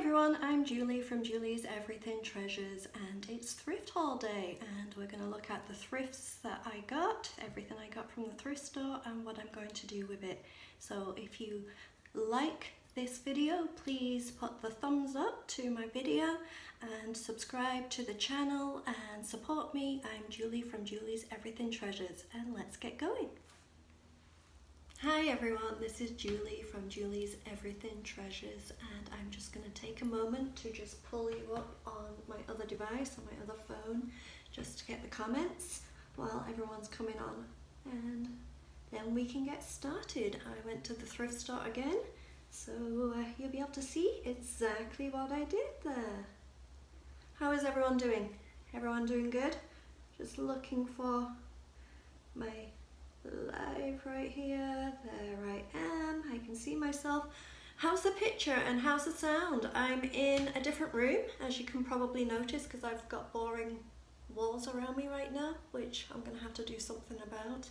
everyone, I'm Julie from Julie's Everything Treasures, and it's thrift haul day, and we're going to look at the thrifts that I got, everything I got from the thrift store, and what I'm going to do with it. So if you like this video, please put the thumbs up to my video and subscribe to the channel and support me. I'm Julie from Julie's Everything Treasures, and let's get going. Hi everyone, this is Julie from Julie's Everything Treasures, and I'm just going to take a moment to just pull you up on my other device, on my other phone, just to get the comments while everyone's coming on, and then we can get started. I went to the thrift store again, so you'll be able to see exactly what I did there. How is everyone doing? Everyone doing good? Just looking for my live right here. There I am. I can see myself. How's the picture and how's the sound? I'm in a different room, as you can probably notice, because I've got boring walls around me right now, which I'm going to have to do something about.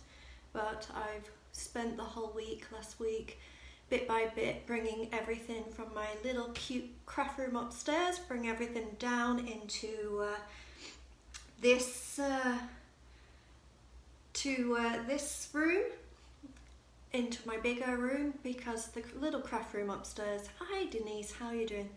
But I've spent the whole week, last week, bit by bit, bringing everything from my little cute craft room upstairs, bring everything down into this room, into my bigger room, because the little craft room upstairs, hi Denise, how are you doing?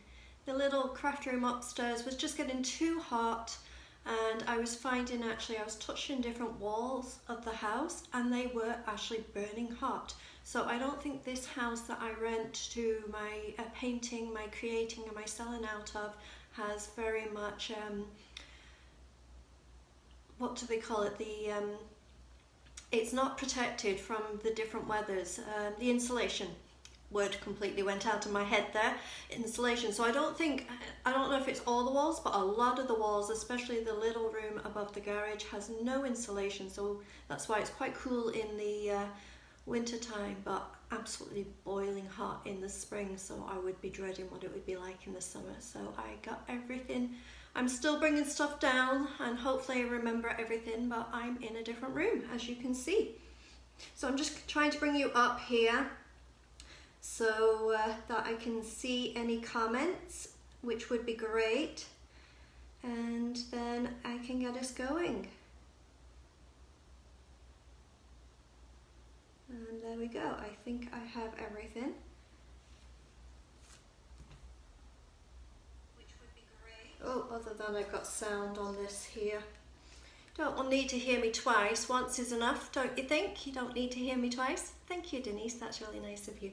The little craft room upstairs was just getting too hot, and I was finding actually I was touching different walls of the house and they were actually burning hot. So I don't think this house that I rent to my painting, my creating and my selling out of has very much, what do they call it, it's not protected from the different weathers. The insulation word completely went out of my head there. Insulation. So I don't know if it's all the walls, but a lot of the walls, especially the little room above the garage, has no insulation. So that's why it's quite cool in the winter time, but absolutely boiling hot in the spring. So I would be dreading what it would be like in the summer. So I got everything. I'm still bringing stuff down, and hopefully I remember everything, but I'm in a different room, as you can see. So I'm just trying to bring you up here so that I can see any comments, which would be great, and then I can get us going. And there we go. I think I have everything. Oh, other than I've got sound on this here. Don't need to hear me twice. Once is enough, don't you think? You don't need to hear me twice. Thank you, Denise. That's really nice of you.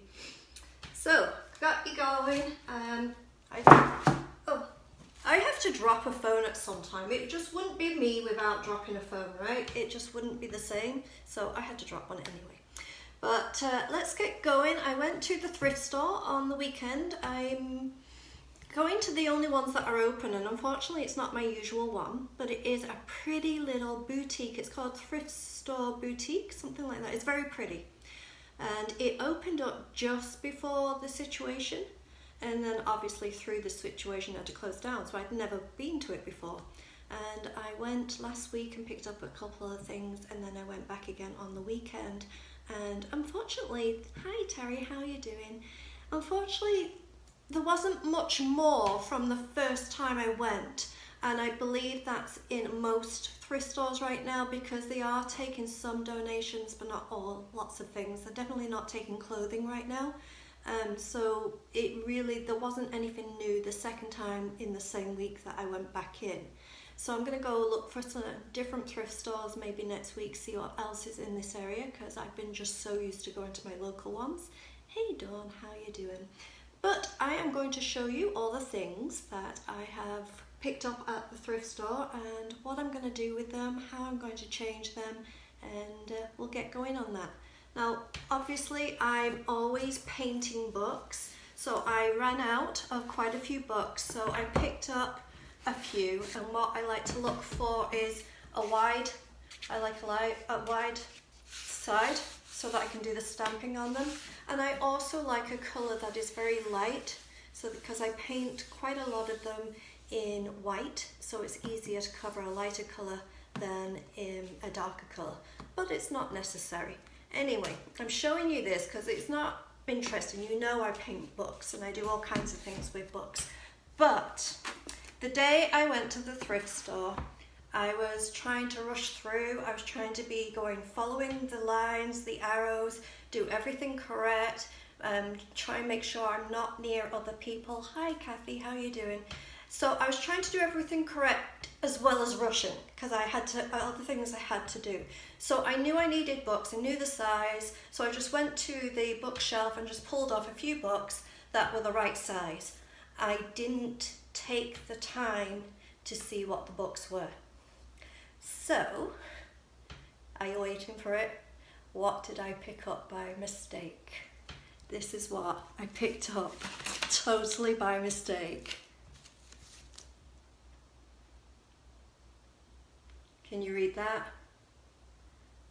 So, got you going. I have to drop a phone at some time. It just wouldn't be me without dropping a phone, right? It just wouldn't be the same. So I had to drop one anyway. But let's get going. I went to the thrift store on the weekend. I'm going to the only ones that are open, and unfortunately it's not my usual one, but it is a pretty little boutique. It's called Thrift Store Boutique, something like that. It's very pretty, and it opened up just before the situation, and then obviously through the situation it had to close down, so I'd never been to it before. And I went last week and picked up a couple of things, and then I went back again on the weekend, and unfortunately, hi Terry, how are you doing? Unfortunately, there wasn't much more from the first time I went, and I believe that's in most thrift stores right now, because they are taking some donations, but not all, lots of things. They're definitely not taking clothing right now. So there wasn't anything new the second time in the same week that I went back in. So I'm going to go look for some different thrift stores maybe next week, see what else is in this area, because I've been just so used to going to my local ones. Hey Dawn, how are you doing? But I am going to show you all the things that I have picked up at the thrift store and what I'm going to do with them, how I'm going to change them, and we'll get going on that. Now, obviously, I'm always painting books, so I ran out of quite a few books, so I picked up a few, and what I like to look for is a wide side, so that I can do the stamping on them. And I also like a colour that is very light, so because I paint quite a lot of them in white, so it's easier to cover a lighter colour than in a darker colour, but it's not necessary. Anyway, I'm showing you this because it's not interesting. You know I paint books and I do all kinds of things with books, But the day I went to the thrift store, I was trying to rush through. I was trying to be following the lines, the arrows, do everything correct, try and make sure I'm not near other people. Hi Kathy, how are you doing? So I was trying to do everything correct as well as rushing, because I had other things I had to do. So I knew I needed books, I knew the size, so I just went to the bookshelf and just pulled off a few books that were the right size. I didn't take the time to see what the books were. So, are you waiting for it? What did I pick up by mistake? This is what I picked up totally by mistake. Can you read that?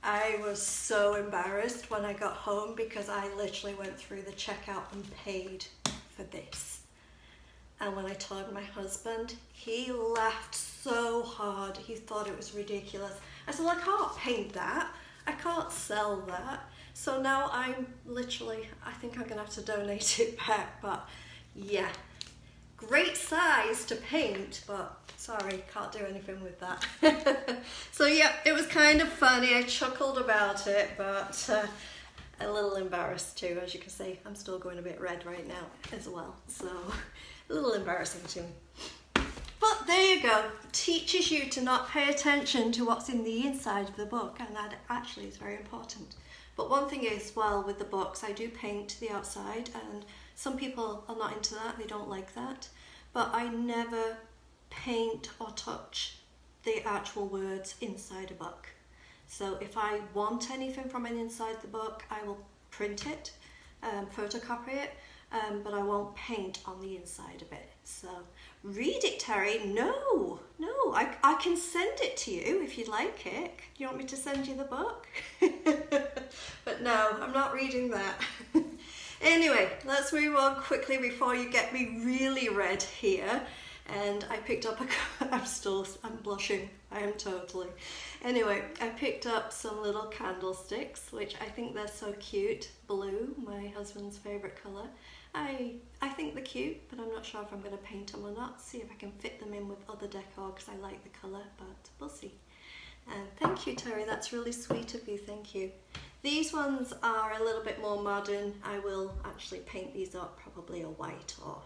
I was so embarrassed when I got home because I literally went through the checkout and paid for this. And when I told my husband, he laughed so hard. He thought it was ridiculous. I said, well, I can't paint that. I can't sell that. So now I think I'm gonna have to donate it back. But yeah, great size to paint, but sorry, can't do anything with that. So yeah, it was kind of funny. I chuckled about it, but a little embarrassed too. As you can see, I'm still going a bit red right now as well. So a little embarrassing too. But there you go. It teaches you to not pay attention to what's in the inside of the book, and that actually is very important. But one thing is, well, with the books, I do paint the outside, and some people are not into that, they don't like that. But I never paint or touch the actual words inside a book. So if I want anything from inside the book, I will print it, photocopy it, but I won't paint on the inside of it. So read it, Terry. No, I can send it to you if you'd like it. Do you want me to send you the book? But no, I'm not reading that. Anyway, let's move on quickly before you get me really red here. And I picked up I'm blushing, I am totally. Anyway, I picked up some little candlesticks, which I think they're so cute. Blue, my husband's favorite color. I think they're cute, but I'm not sure if I'm going to paint them or not. See if I can fit them in with other decor, because I like the color, but we'll see. Thank you, Terry, that's really sweet of you, thank you. These ones are a little bit more modern. I will actually paint these up, probably a white or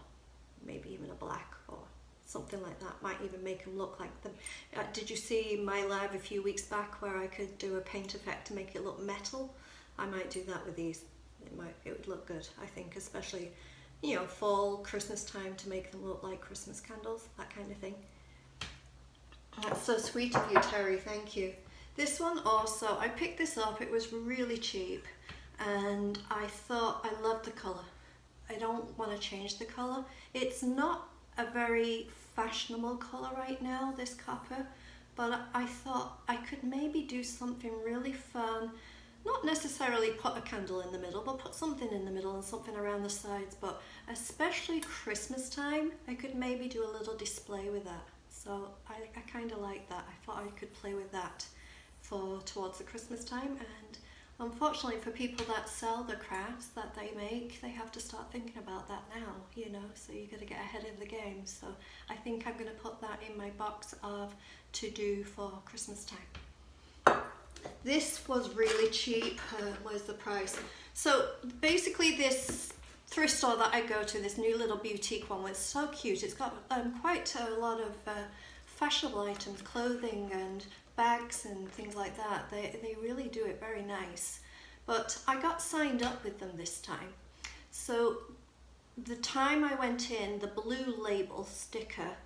maybe even a black or something like that. Might even make them look like them. Did you see my live a few weeks back where I could do a paint effect to make it look metal? I might do that with these. It would look good, I think, especially, you know, fall, Christmas time, to make them look like Christmas candles, that kind of thing. That's so sweet of you, Terry, thank you. This one also, I picked this up, it was really cheap, and I thought, I love the colour. I don't want to change the colour. It's not a very fashionable colour right now, this copper, but I thought I could maybe do something really fun. Not necessarily put a candle in the middle, but put something in the middle and something around the sides. But especially Christmas time, I could maybe do a little display with that. So I kind of like that. I thought I could play with that towards the Christmas time. And unfortunately for people that sell the crafts that they make, they have to start thinking about that now, you know, so you got to get ahead of the game. So I think I'm going to put that in my box of to do for Christmas time. This was really cheap. Where's the price? So basically this thrift store that I go to, this new little boutique one, was so cute. It's got quite a lot of fashionable items, clothing and bags and things like that. They really do it very nice. But I got signed up with them this time. So the time I went in, the blue label sticker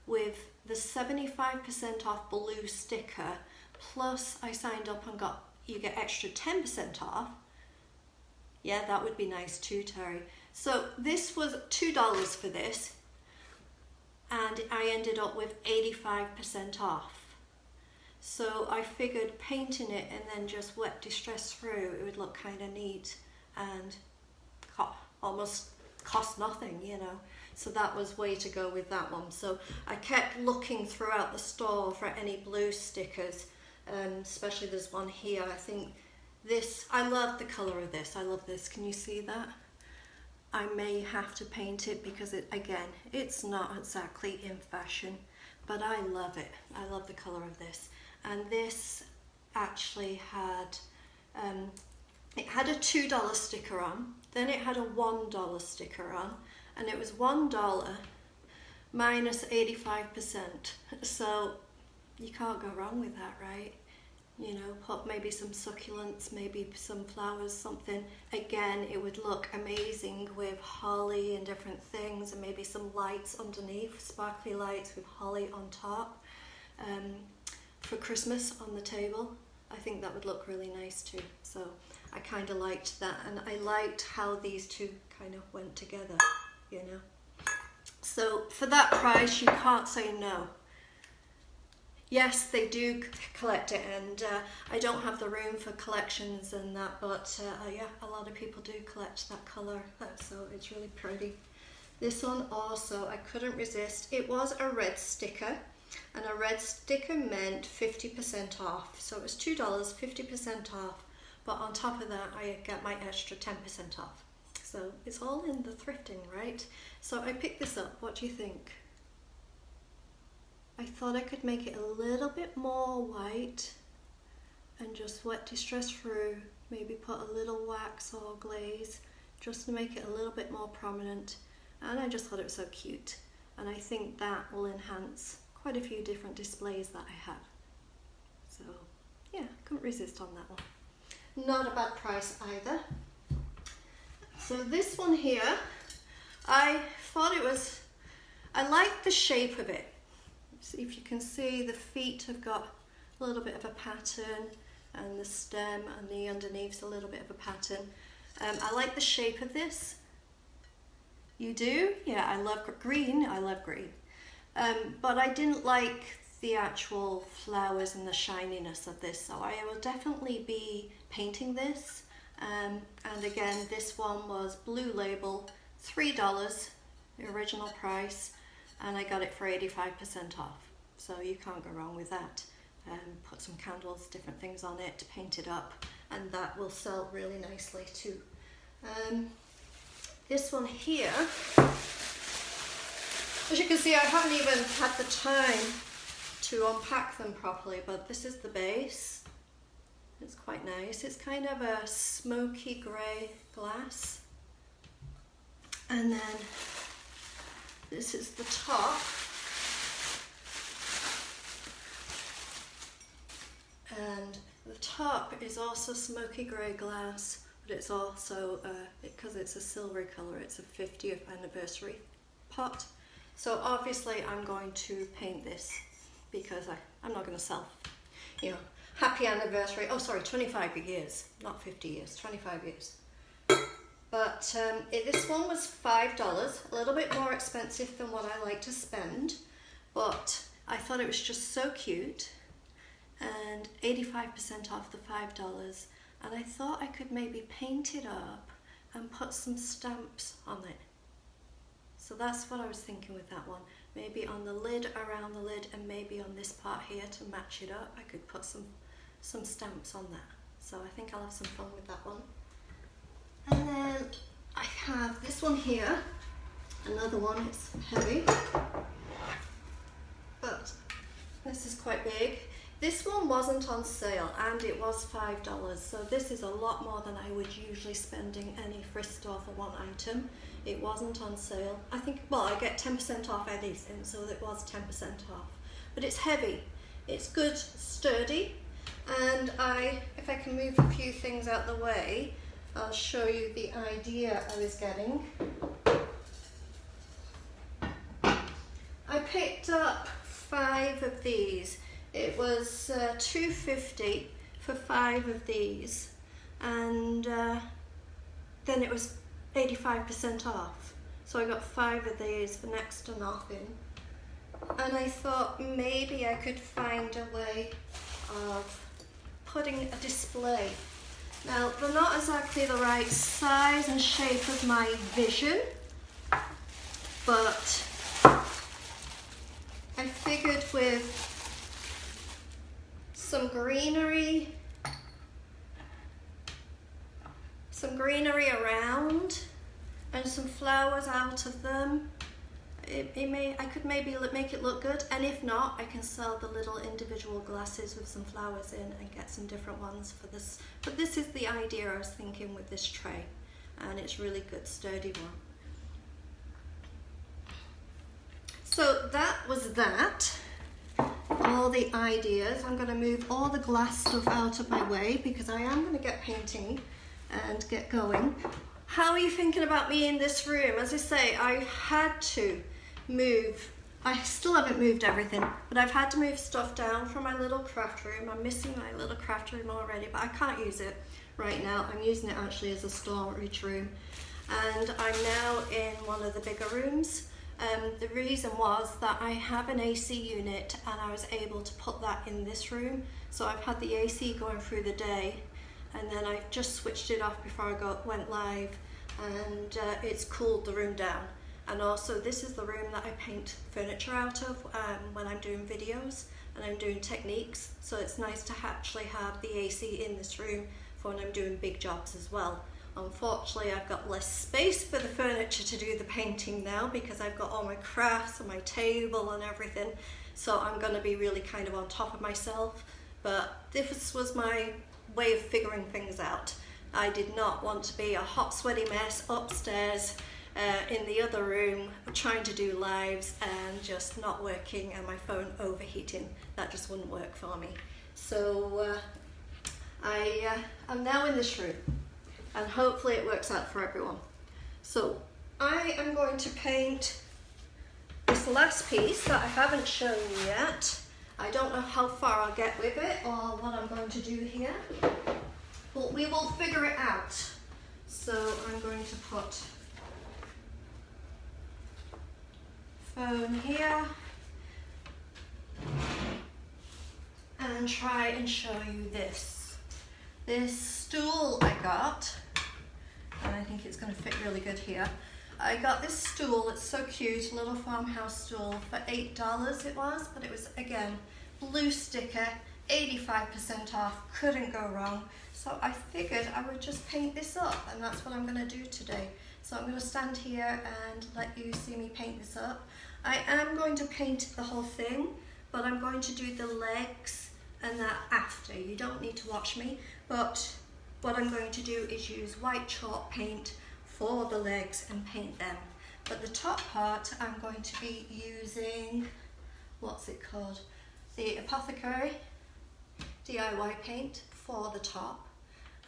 with the 75% off blue sticker, plus I signed up and you get extra 10% off. Yeah, that would be nice too, Terry. So this was $2 for this, and I ended up with 85% off. So I figured painting it and then just wet distress through, it would look kind of neat and almost cost nothing, you know. So that was way to go with that one. So I kept looking throughout the store for any blue stickers, and especially there's one here. I think this, I love the color of this. I love this. Can you see that? I may have to paint it because again, it's not exactly in fashion, but I love it. I love the color of this. And this actually had, it had a $2 sticker on, then it had a $1 sticker on, and it was $1 minus 85%. So you can't go wrong with that, right? You know, put maybe some succulents, maybe some flowers, something. Again, it would look amazing with holly and different things, and maybe some lights underneath, sparkly lights with holly on top. For Christmas on the table, I think that would look really nice too. So I kind of liked that, and I liked how these two kind of went together, you know. So for that price, you can't say no. Yes, they do collect it, and I don't have the room for collections and that, but yeah, a lot of people do collect that colour, so it's really pretty. This one also, I couldn't resist. It was a red sticker, and a red sticker meant 50% off. So it was $2, 50% off, but on top of that, I get my extra 10% off. So it's all in the thrifting, right? So I picked this up. What do you think? I thought I could make it a little bit more white and just wet distress through, maybe put a little wax or glaze just to make it a little bit more prominent, and I just thought it was so cute, and I think that will enhance quite a few different displays that I have. So yeah, couldn't resist on that one. Not a bad price either. So this one here, I thought it was, I like the shape of it. See if you can see the feet have got a little bit of a pattern, and the stem and the underneath's a little bit of a pattern. I like the shape of this. You do? Yeah, I love green. I love green. But I didn't like the actual flowers and the shininess of this, so I will definitely be painting this. And again, this one was Blue Label, $3, the original price. And I got it for 85% off, so you can't go wrong with that. Put some candles, different things on it, paint it up, and that will sell really nicely too. This one here, as you can see, I haven't even had the time to unpack them properly, but this is the base. It's quite nice. It's kind of a smoky grey glass. And then this is the top, and the top is also smoky grey glass, but it's also, because it's a silvery colour, it's a 50th anniversary pot. So obviously I'm going to paint this because I'm not going to sell, you know, happy anniversary, oh sorry, 25 years, not 50 years, 25 years. But this one was $5, a little bit more expensive than what I like to spend, but I thought it was just so cute, and 85% off the $5, and I thought I could maybe paint it up and put some stamps on it. So that's what I was thinking with that one. Maybe on the lid, around the lid, and maybe on this part here to match it up, I could put some stamps on that. So I think I'll have some fun with that one. And then I have this one here, another one, it's heavy, but this is quite big. This one wasn't on sale, and it was $5, so this is a lot more than I would usually spend in any thrift store for one item. It wasn't on sale. I think, well, I get 10% off anything, so it was 10% off. But it's heavy, it's good, sturdy, and if I can move a few things out the way, I'll show you the idea I was getting. I picked up 5 of these. It was $2.50 for 5 of these, and then it was 85% off. So I got 5 of these for next to nothing. And I thought maybe I could find a way of putting a display. Now, they're not exactly the right size and shape of my vision, but I figured with some greenery around, and some flowers out of them, I could maybe make it look good, and if not, I can sell the little individual glasses with some flowers in and get some different ones for this. But this is the idea I was thinking with this tray, and it's really good, sturdy one. So that was that, all the ideas. I'm going to move all the glass stuff out of my way because I am going to get painting and get going. How are you thinking about me in this room? As I say, I had to move. I still haven't moved everything, but I've had to move stuff down from my little craft room. I'm missing my little craft room already, but I can't use it right now. I'm using it actually as a storage room, and I'm now in one of the bigger rooms. The reason was that I have an AC unit and I was able to put that in this room. So I've had the AC going through the day, and then I just switched it off before I went live, and it's cooled the room down. And also this is the room that I paint furniture out of when I'm doing videos and I'm doing techniques. So it's nice to actually have the AC in this room for when I'm doing big jobs as well. Unfortunately, I've got less space for the furniture to do the painting now because I've got all my crafts and my table and everything. So I'm going to be really kind of on top of myself. But this was my way of figuring things out. I did not want to be a hot, sweaty mess upstairs in the other room trying to do lives and just not working and my phone overheating. That just wouldn't work for me. So I'm now in this room, and hopefully it works out for everyone. So I am going to paint this last piece that I haven't shown you yet. I don't know how far I'll get with it or what I'm going to do here, but we will figure it out. So I'm going to put phone here and try and show you this stool I got, and I think it's going to fit really good here. I got this stool, it's so cute, a little farmhouse stool for $8 it was, but it was again blue sticker, 85% off, couldn't go wrong. So I figured I would just paint this up, and that's what I'm going to do today. So I'm going to stand here and let you see me paint this up. I am going to paint the whole thing, but I'm going to do the legs and that after. You don't need to watch me, but what I'm going to do is use white chalk paint for the legs and paint them. But the top part I'm going to be using, what's it called? The Apothecary DIY paint for the top.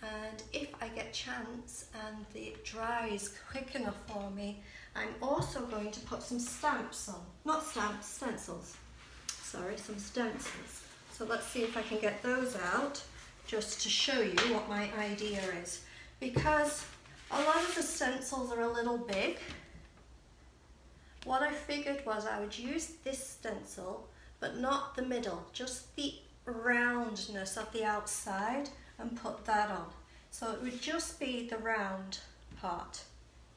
And if I get chance and it dries quick enough for me, I'm also going to put some stamps on. Not stamps, stencils. Sorry, some stencils. So let's see if I can get those out just to show you what my idea is. Because a lot of the stencils are a little big. What I figured was I would use this stencil, but not the middle, just the roundness of the outside, and put that on. So it would just be the round part.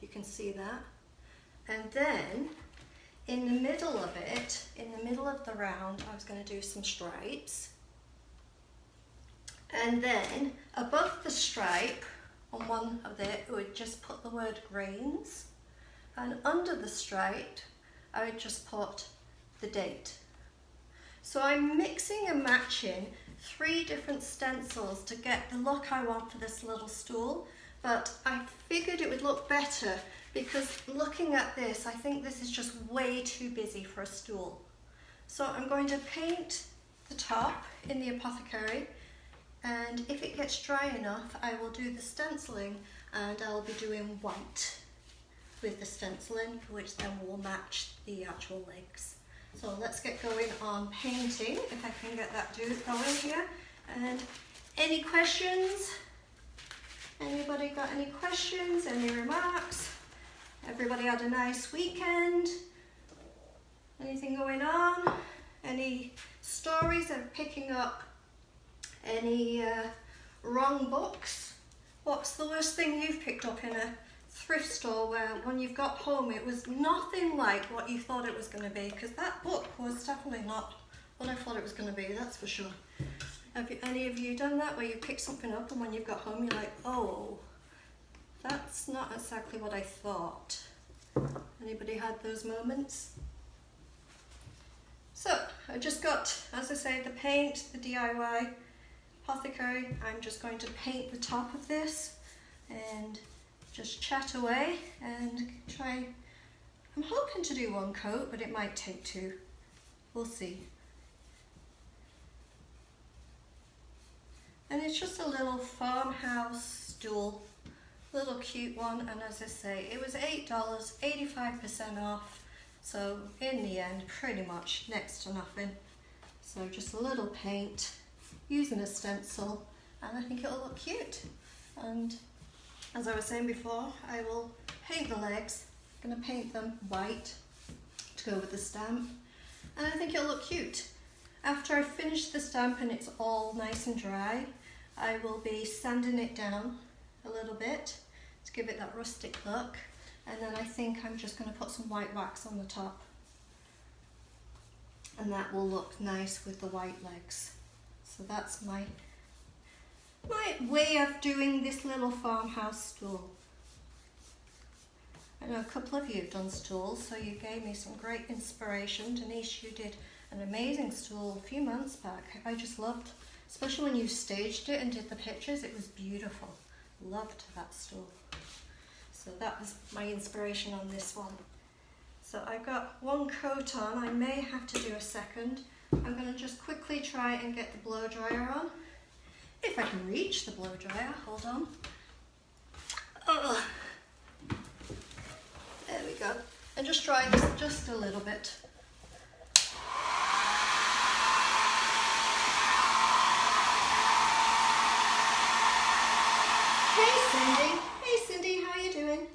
You can see that. And then in the middle of it, in the middle of the round, I was going to do some stripes. And then above the stripe, on one of it, I would just put the word grains. And under the stripe, I would just put the date. So I'm mixing and matching 3 different stencils to get the look I want for this little stool, but I figured it would look better because looking at this, I think this is just way too busy for a stool. So I'm going to paint the top in the Apothecary, and if it gets dry enough, I will do the stenciling, and I'll be doing white with the stenciling, which then will match the actual legs. So let's get going on painting, if I can get that going here. And any questions? Anybody got any questions, any remarks? Everybody had a nice weekend? Anything going on? Any stories of picking up any wrong books? What's the worst thing you've picked up in a thrift store where when you've got home it was nothing like what you thought it was going to be? Because that book was definitely not what I thought it was going to be, that's for sure. Have any of you done that, where you pick something up and when you've got home you're like, oh, that's not exactly what I thought. Anybody had those moments? So I just got, as I say, the paint, the DIY Apothecary. I'm just going to paint the top of this and just chat away and try. I'm hoping to do one coat, but it might take two. We'll see. And it's just a little farmhouse stool, little cute one, and as I say, it was $8, 85% off, so in the end, pretty much next to nothing. So just a little paint, using a stencil, and I think it'll look cute. And as I was saying before, I will paint the legs. I'm going to paint them white to go with the stamp, and I think it'll look cute. After I finish the stamp and it's all nice and dry, I will be sanding it down a little bit to give it that rustic look, and then I think I'm just going to put some white wax on the top, and that will look nice with the white legs. So that's my way of doing this little farmhouse stool. I know a couple of you have done stools, so you gave me some great inspiration. Denise, you did an amazing stool a few months back. I just loved, especially when you staged it and did the pictures, it was beautiful. Loved that stool. So that was my inspiration on this one. So I've got one coat on. I may have to do a second. I'm going to just quickly try and get the blow dryer on. If I can reach the blow dryer, hold on. Oh, there we go. And just dry this just a little bit. Hey Cindy. Hey Cindy, how are you doing?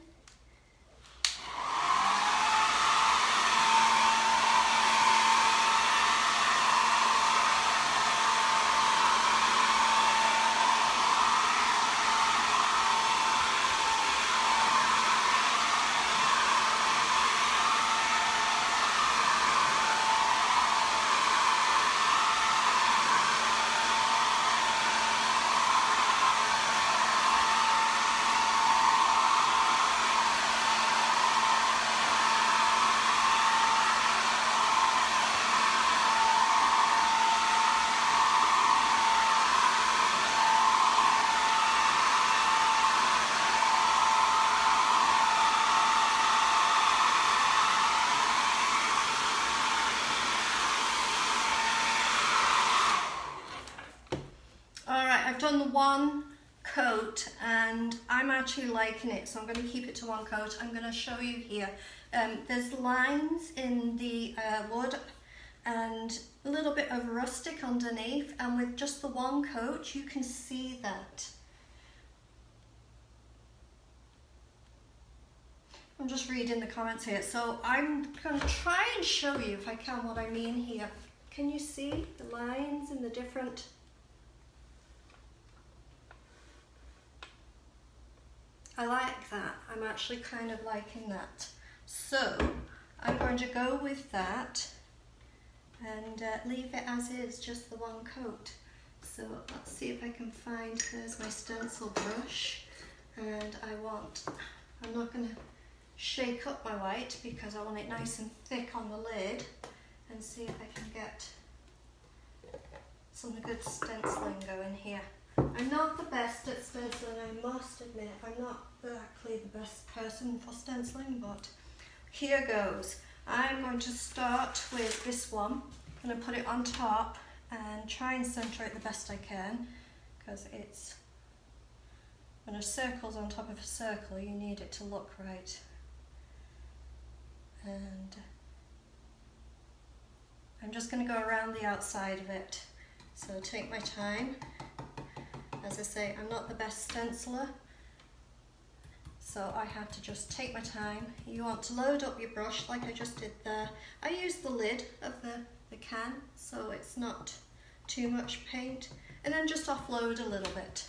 I've done the one coat and I'm actually liking it, so I'm going to keep it to one coat. I'm going to show you here. There's lines in the wood and a little bit of rustic underneath, and with just the one coat you can see that. I'm just reading the comments here, so I'm going to try and show you if I can what I mean here. Can you see the lines and the different? I like that. I'm actually kind of liking that. So I'm going to go with that and leave it as is, just the one coat. So let's see if I can find, there's my stencil brush, and I'm not going to shake up my white because I want it nice and thick on the lid, and see if I can get some good stenciling going here. I'm not the best at stenciling, I must admit. I'm not exactly the best person for stenciling, but here goes. I'm going to start with this one. I'm going to put it on top and try and center it the best I can, because it's, when a circle's on top of a circle, you need it to look right. And I'm just going to go around the outside of it. So take my time. As I say, I'm not the best stenciler, so I have to just take my time. You want to load up your brush like I just did there. I use the lid of the can, so it's not too much paint, and then just offload a little bit.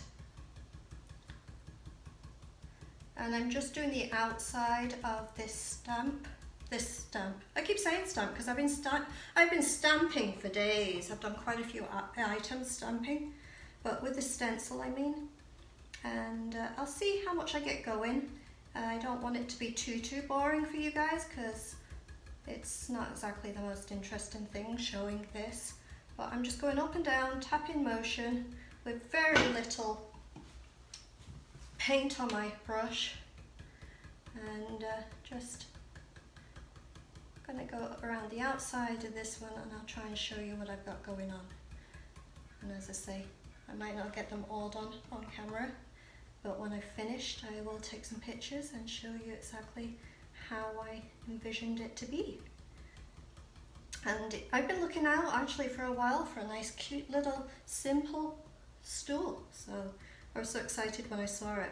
And I'm just doing the outside of this stamp. I keep saying stamp because I've been stamping for days. I've done quite a few items stamping, but with the stencil I mean. and I'll see how much I get going. I don't want it to be too boring for you guys, because it's not exactly the most interesting thing showing this, but I'm just going up and down, tapping motion with very little paint on my brush, and just gonna go around the outside of this one, and I'll try and show you what I've got going on. And as I say, I might not get them all done on camera, but when I've finished I will take some pictures and show you exactly how I envisioned it to be. And I've been looking out actually for a while for a nice cute little simple stool, so I was so excited when I saw it.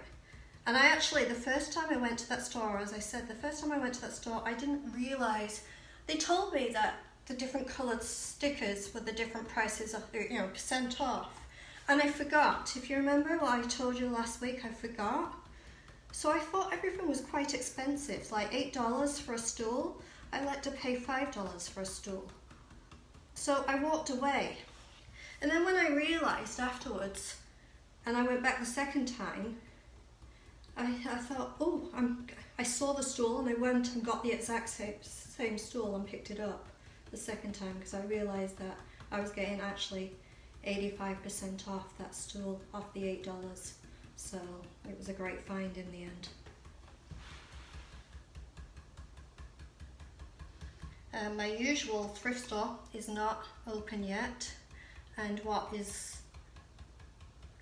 And I actually, the first time I went to that store, as I said, the first time I went to that store, I didn't realise, they told me that the different coloured stickers were the different prices of, you know, % off. And I forgot. If you remember what I told you last week, I forgot. So I thought everything was quite expensive, like $8 for a stool. I like to pay $5 for a stool. So I walked away. And then when I realised afterwards, and I went back the second time, I thought, oh, I saw the stool, and I went and got the exact same stool and picked it up the second time, because I realised that I was getting actually 85% off that stool, off the $8. So it was a great find in the end. My usual thrift store is not open yet, and what is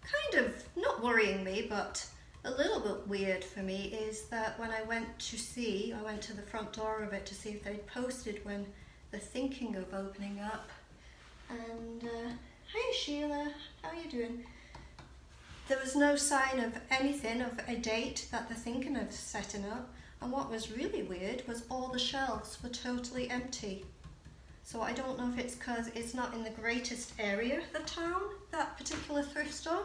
kind of not worrying me, but a little bit weird for me, is that when I went to the front door of it to see if they'd posted when they're thinking of opening up. And hi Sheila, how are you doing? There was no sign of anything, of a date that they're thinking of setting up. And what was really weird was all the shelves were totally empty. So I don't know if it's because it's not in the greatest area of the town, that particular thrift store,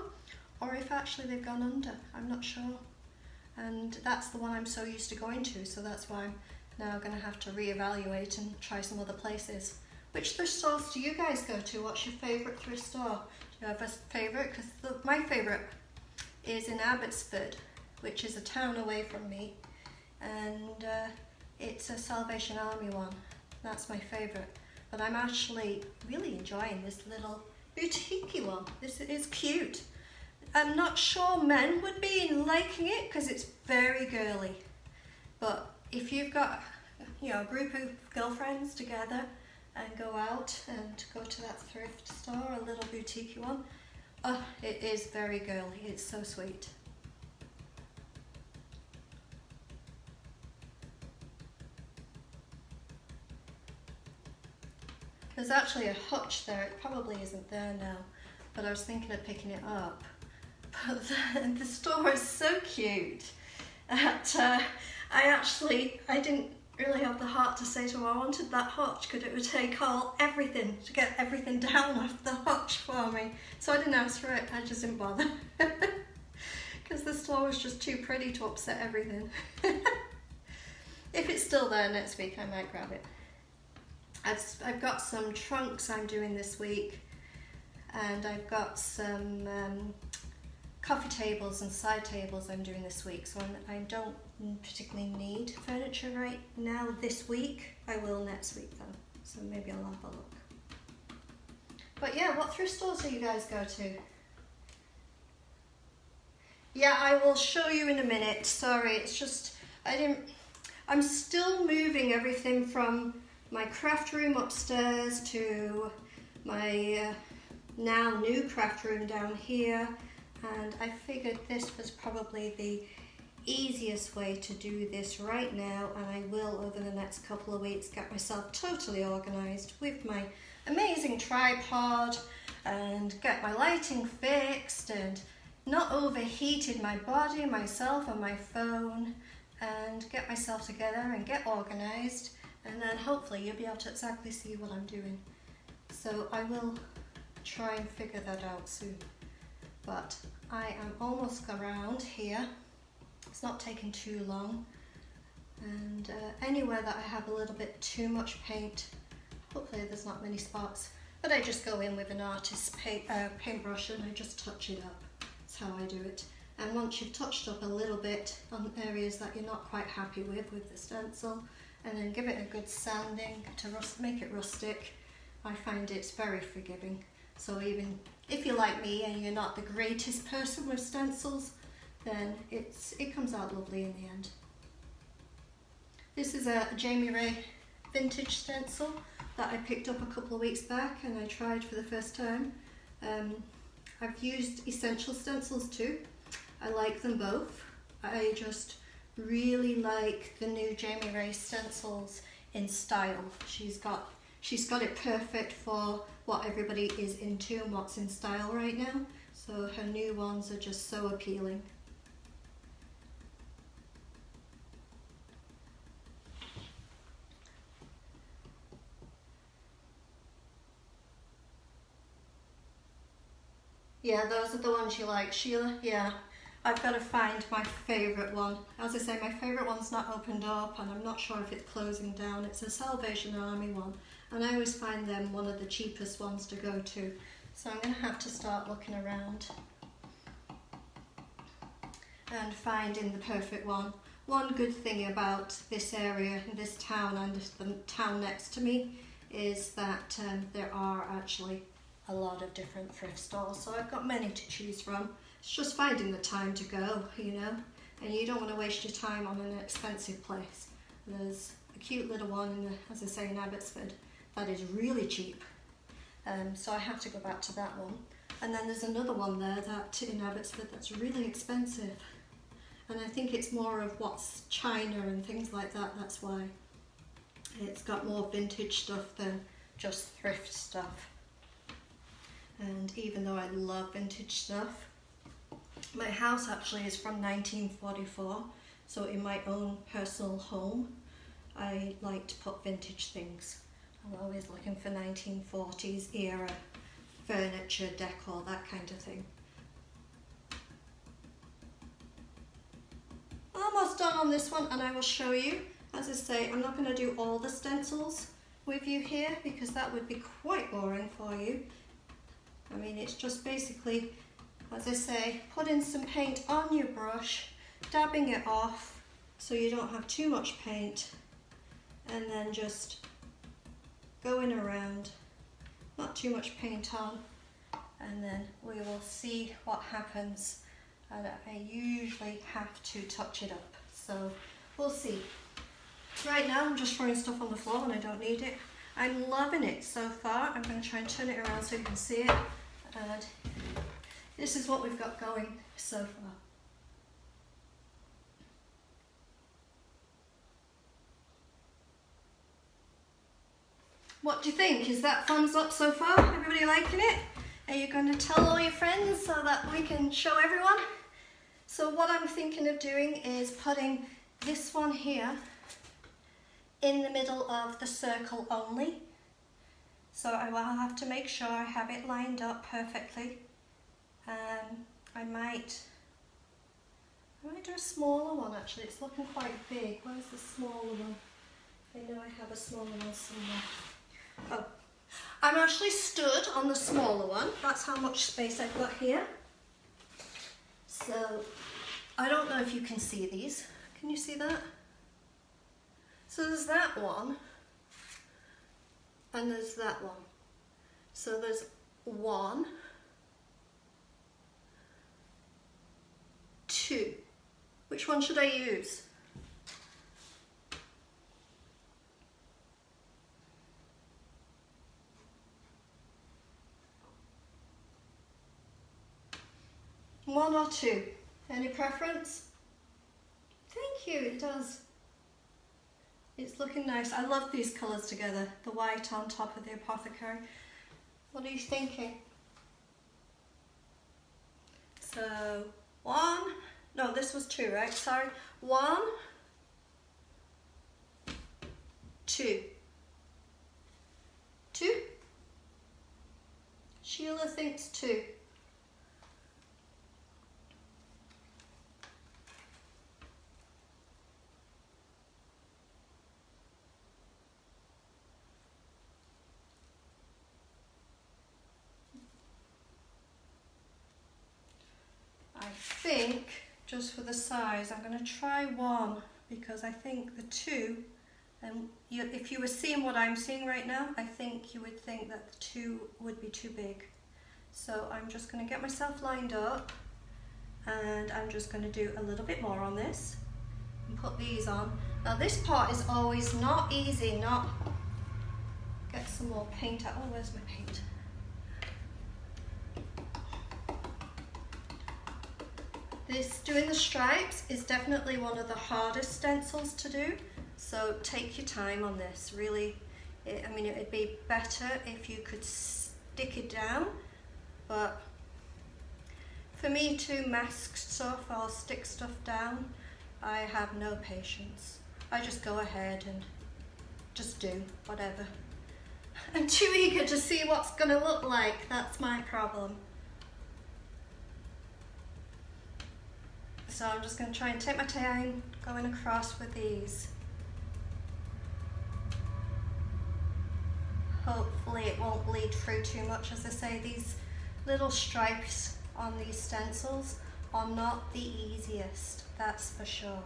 or if actually they've gone under. I'm not sure. And that's the one I'm so used to going to, so that's why I'm now going to have to reevaluate and try some other places. Which thrift stores do you guys go to? What's your favourite thrift store? Do you have a favourite? Because my favourite is in Abbotsford, which is a town away from me, and it's a Salvation Army one. That's my favourite. But I'm actually really enjoying this little boutique-y one. This is cute. I'm not sure men would be liking it because it's very girly. But if you've got, you know, a group of girlfriends together and go out and go to that thrift store, a little boutique one, oh, it is very girly. It's so sweet. There's actually a hutch there. It probably isn't there now, but I was thinking of picking it up. But the store is so cute that I didn't really have the heart to say to him I wanted that hutch, because it would take everything to get everything down off the hutch for me. So I didn't ask for it. I just didn't bother because the store was just too pretty to upset everything. If it's still there next week, I might grab it. I've got some trunks I'm doing this week, and I've got some coffee tables and side tables I'm doing this week, so I don't particularly need furniture right now this week. I will next week though, so maybe I'll have a look. But yeah, what thrift stores do you guys go to? Yeah, I will show you in a minute. Sorry, it's just I'm still moving everything from my craft room upstairs to my now new craft room down here, and I figured this was probably the easiest way to do this right now, and I will over the next couple of weeks get myself totally organized with my amazing tripod and get my lighting fixed and not overheated my body, myself and my phone, and get myself together and get organized, and then hopefully you'll be able to exactly see what I'm doing. So I will try and figure that out soon. But I am almost around here. It's not taking too long. And anywhere that I have a little bit too much paint, hopefully there's not many spots, but I just go in with an artist's paintbrush and I just touch it up. That's how I do it. And once you've touched up a little bit on areas that you're not quite happy with the stencil, and then give it a good sanding to make it rustic, I find it's very forgiving. So even if you're like me and you're not the greatest person with stencils, then it comes out lovely in the end. This is a Jamie Ray vintage stencil that I picked up a couple of weeks back and I tried for the first time. I've used essential stencils too. I like them both. I just really like the new Jamie Ray stencils in style. She's got it perfect for what everybody is into and what's in style right now. So her new ones are just so appealing. Yeah, those are the ones you like, Sheila. Yeah, I've got to find my favourite one. As I say, my favourite one's not opened up and I'm not sure if it's closing down. It's a Salvation Army one and I always find them one of the cheapest ones to go to. So I'm going to have to start looking around and finding the perfect one. One good thing about this area, this town and the town next to me is that there are actually a lot of different thrift stores, so I've got many to choose from. It's just finding the time to go, you know, and you don't want to waste your time on an expensive place. There's a cute little one in the, as I say, in Abbotsford that is really cheap, so I have to go back to that one. And then there's another one there that in Abbotsford that's really expensive, and I think it's more of what's China and things like that. That's why it's got more vintage stuff than just thrift stuff. And even though I love vintage stuff, my house actually is from 1944, so in my own personal home I like to put vintage things. I'm always looking for 1940s era furniture, decor, that kind of thing. Almost done on this one, and I will show you. As I say, I'm not going to do all the stencils with you here because that would be quite boring for you. I mean, it's just basically, as I say, putting some paint on your brush, dabbing it off so you don't have too much paint, and then just going around, not too much paint on, and then we will see what happens. And I usually have to touch it up, so we'll see. Right now I'm just throwing stuff on the floor and I don't need it. I'm loving it so far. I'm going to try and turn it around so you can see it. And this is what we've got going so far. What do you think? Is that thumbs up so far? Everybody liking it? Are you going to tell all your friends so that we can show everyone? So what I'm thinking of doing is putting this one here in the middle of the circle only. So I will have to make sure I have it lined up perfectly. I might do a smaller one actually. It's looking quite big. Where's the smaller one? I know I have a smaller one somewhere. Oh, I'm actually stood on the smaller one. That's how much space I've got here. So I don't know if you can see these. Can you see that? So there's that one. And there's that one. So there's 1, 2. Which one should I use? One or two? Any preference? Thank you, it does. It's looking nice. I love these colours together. The white on top of the apothecary. What are you thinking? So 1, no, this was 2, right? Sorry. 1, 2. 2? Sheila thinks 2. I think, just for the size, I'm going to try one, because I think the two, and if you were seeing what I'm seeing right now, I think you would think that the two would be too big. So I'm just going to get myself lined up, and I'm just going to do a little bit more on this and put these on. Now this part is always not easy, get some more paint out. Oh, where's my paint? Doing the stripes is definitely one of the hardest stencils to do, so take your time on this. Really, I mean, it would be better if you could stick it down, but for me to mask stuff or stick stuff down, I have no patience. I just go ahead and just do whatever. I'm too eager to see what's going to look like, that's my problem. So I'm just going to try and take my time going across with these. Hopefully it won't bleed through too much. As I say, these little stripes on these stencils are not the easiest, that's for sure.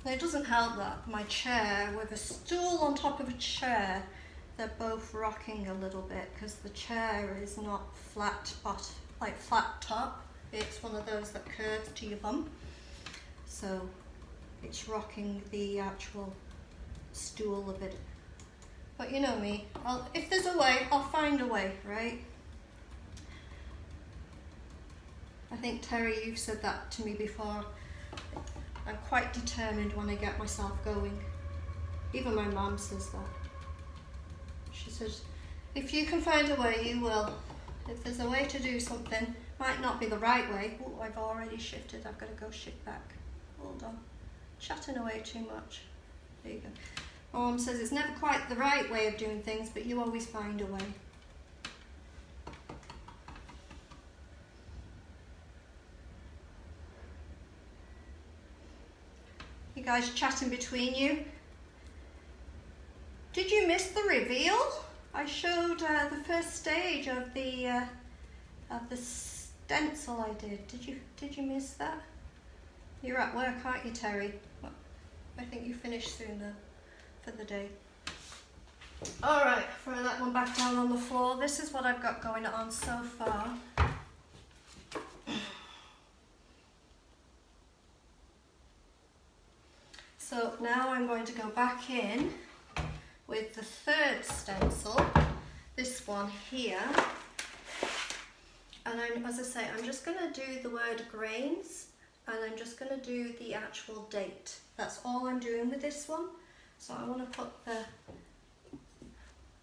Now, it doesn't help that my chair, with a stool on top of a chair, they're both rocking a little bit, because the chair is not flat top. It's one of those that curves to your bum. So it's rocking the actual stool a bit. But you know me, if there's a way, I'll find a way, right? I think, Terry, you've said that to me before. I'm quite determined when I get myself going. Even my mum says that. She says, if you can find a way, you will. If there's a way to do something, might not be the right way. Oh, I've already shifted. I've got to go shift back. Hold on. Chatting away too much. There you go. My mum says it's never quite the right way of doing things, but you always find a way. You guys chatting between you. Did you miss the reveal? I showed the first stage of the stencil I did. Did you miss that? You're at work, aren't you, Terry? Well, I think you finished soon though, for the day. All right, throw that one back down on the floor. This is what I've got going on so far. So now I'm going to go back in with the third stencil, this one here. And as I say, I'm just going to do the word grains, and I'm just going to do the actual date. That's all I'm doing with this one. So I want to put the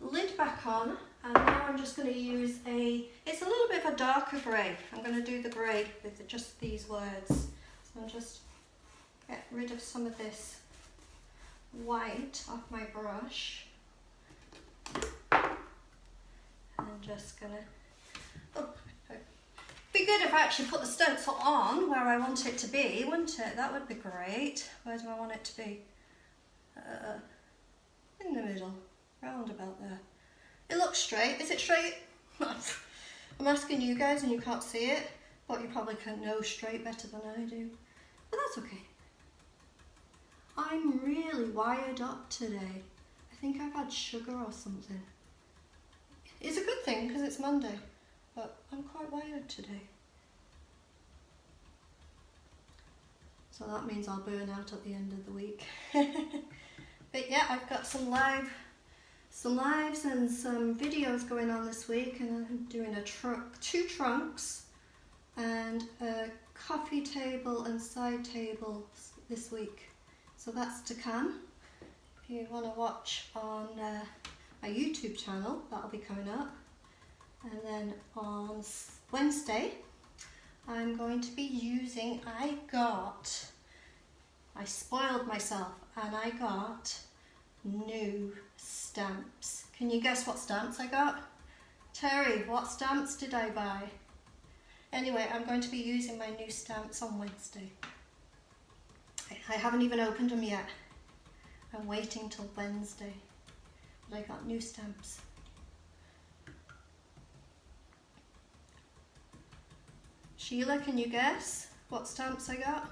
lid back on, and now I'm just going to use it's a little bit of a darker grey. I'm going to do the grey with just these words. So I'm just get rid of some of this white off my brush. I'm just gonna, be good if I actually put the stencil on where I want it to be, wouldn't it? That would be great. Where do I want it to be? In the middle, round about there. It looks straight. Is it straight? I'm asking you guys and you can't see it, but you probably can know straight better than I do. But that's okay. I'm really wired up today. I think I've had sugar or something. It's a good thing because it's Monday, but I'm quite wired today. So that means I'll burn out at the end of the week. But yeah, I've got some lives and some videos going on this week, and I'm doing two trunks and a coffee table and side table this week. So that's to come. If you want to watch on my YouTube channel, that'll be coming up. And then on Wednesday, I'm going to be using, I spoiled myself and I got new stamps. Can you guess what stamps I got? Terry, what stamps did I buy? Anyway, I'm going to be using my new stamps on Wednesday. I haven't even opened them yet. I'm waiting till Wednesday, but I got new stamps. Sheila, can you guess what stamps I got?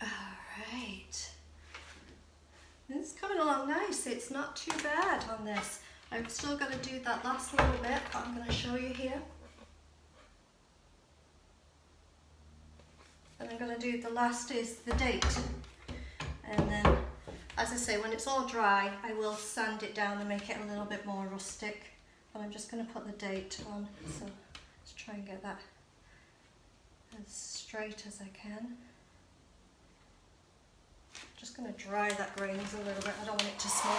Alright. This is coming along nice. It's not too bad on this. I've still got to do that last little bit, but I'm going to show you here. And I'm going to do the last is the date. And then, as I say, when it's all dry, I will sand it down and make it a little bit more rustic. But I'm just going to put the date on, so let's try and get that as straight as I can. Just going to dry that grains a little bit. I don't want it to smudge.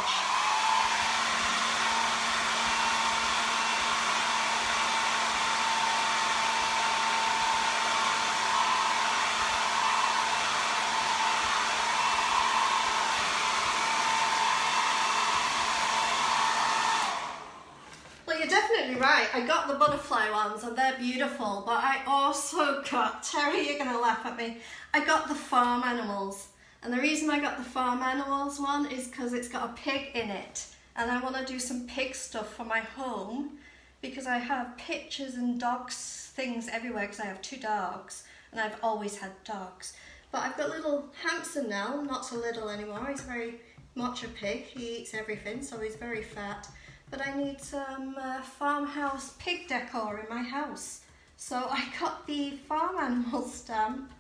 You're definitely right. I got the butterfly ones and they're beautiful, but I also got, Terry, you're going to laugh at me, I got the farm animals. And the reason I got the farm animals one is because it's got a pig in it. And I want to do some pig stuff for my home because I have pictures and dogs, things everywhere because I have 2 dogs and I've always had dogs. But I've got little Hampson now, not so little anymore. He's very much a pig. He eats everything, so he's very fat. But I need some farmhouse pig decor in my house. So I got the farm animal stamp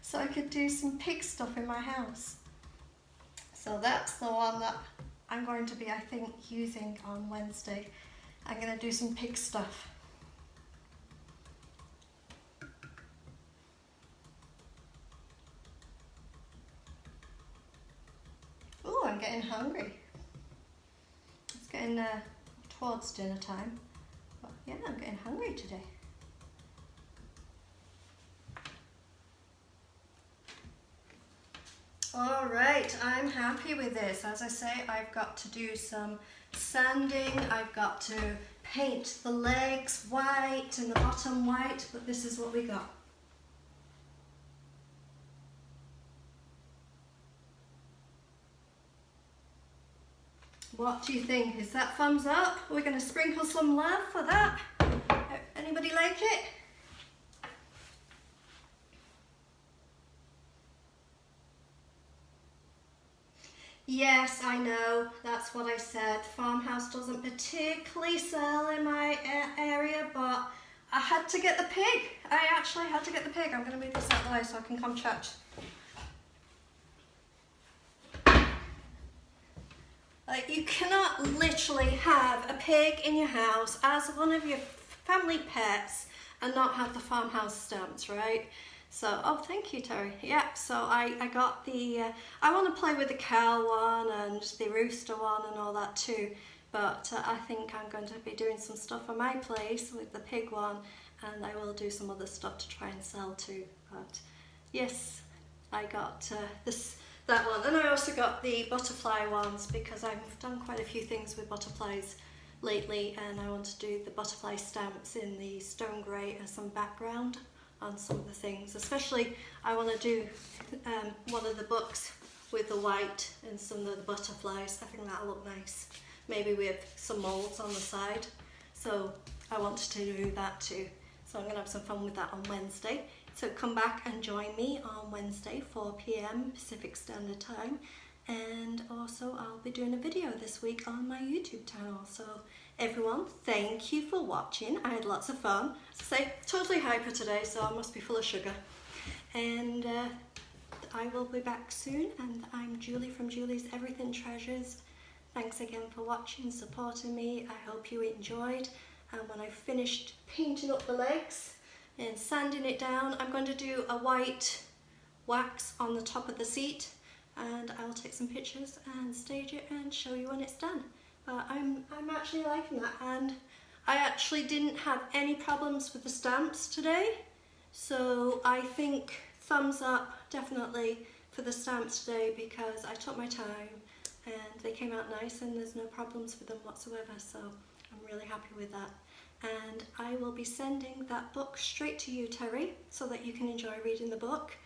so I could do some pig stuff in my house. So that's the one that I'm going to be, I think, using on Wednesday. I'm going to do some pig stuff. Oh, I'm getting hungry. It's getting towards dinner time, but yeah, I'm getting hungry today. All right, I'm happy with this. As I say, I've got to do some sanding. I've got to paint the legs white and the bottom white, but this is what we got. What do you think? Is that thumbs up? We're going to sprinkle some love for that. Anybody like it? Yes, I know. That's what I said. Farmhouse doesn't particularly sell in my area, but I had to get the pig. I actually had to get the pig. I'm going to move this out of the way so I can come chat. Like, you cannot literally have a pig in your house as one of your family pets and not have the farmhouse stamps, right? So, oh, thank you, Terry. Yeah, so I got the, I want to play with the cow one and the rooster one and all that too. But I think I'm going to be doing some stuff on my place with the pig one, and I will do some other stuff to try and sell too. But yes, I got that one, and I also got the butterfly ones because I've done quite a few things with butterflies lately, and I want to do the butterfly stamps in the stone grey as some background on some of the things. Especially I want to do one of the books with the white and some of the butterflies. I think that'll look nice, maybe with some moulds on the side. So I want to do that too. So I'm going to have some fun with that on Wednesday. So come back and join me on Wednesday, 4 PM Pacific Standard Time. And also I'll be doing a video this week on my YouTube channel. So everyone, thank you for watching. I had lots of fun. As I say, totally hyper today, so I must be full of sugar. And I will be back soon. And I'm Julie from Julie's Everything Treasures. Thanks again for watching, supporting me. I hope you enjoyed. And when I've finished painting up the legs and sanding it down, I'm going to do a white wax on the top of the seat, and I'll take some pictures and stage it and show you when it's done. But I'm actually liking that, and I actually didn't have any problems with the stamps today, so I think thumbs up definitely for the stamps today because I took my time and they came out nice and there's no problems with them whatsoever, so I'm really happy with that. And I will be sending that book straight to you, Terry, so that you can enjoy reading the book.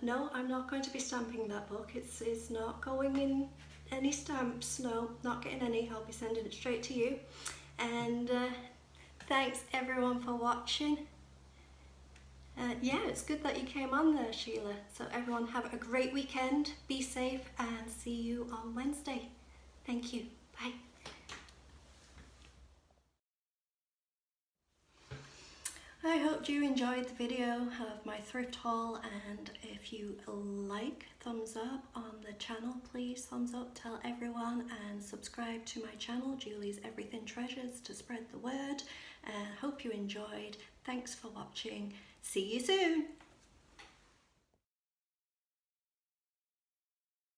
No, I'm not going to be stamping that book. It's not going in any stamps. No, not getting any. I'll be sending it straight to you. And thanks everyone for watching. Yeah, it's good that you came on there, Sheila. So everyone have a great weekend. Be safe and see you on Wednesday. Thank you. Bye. I hope you enjoyed the video of my thrift haul, and if you like, thumbs up on the channel, please thumbs up, tell everyone, and subscribe to my channel, Julie's Everything Treasures, to spread the word. Hope you enjoyed. Thanks for watching. See you soon.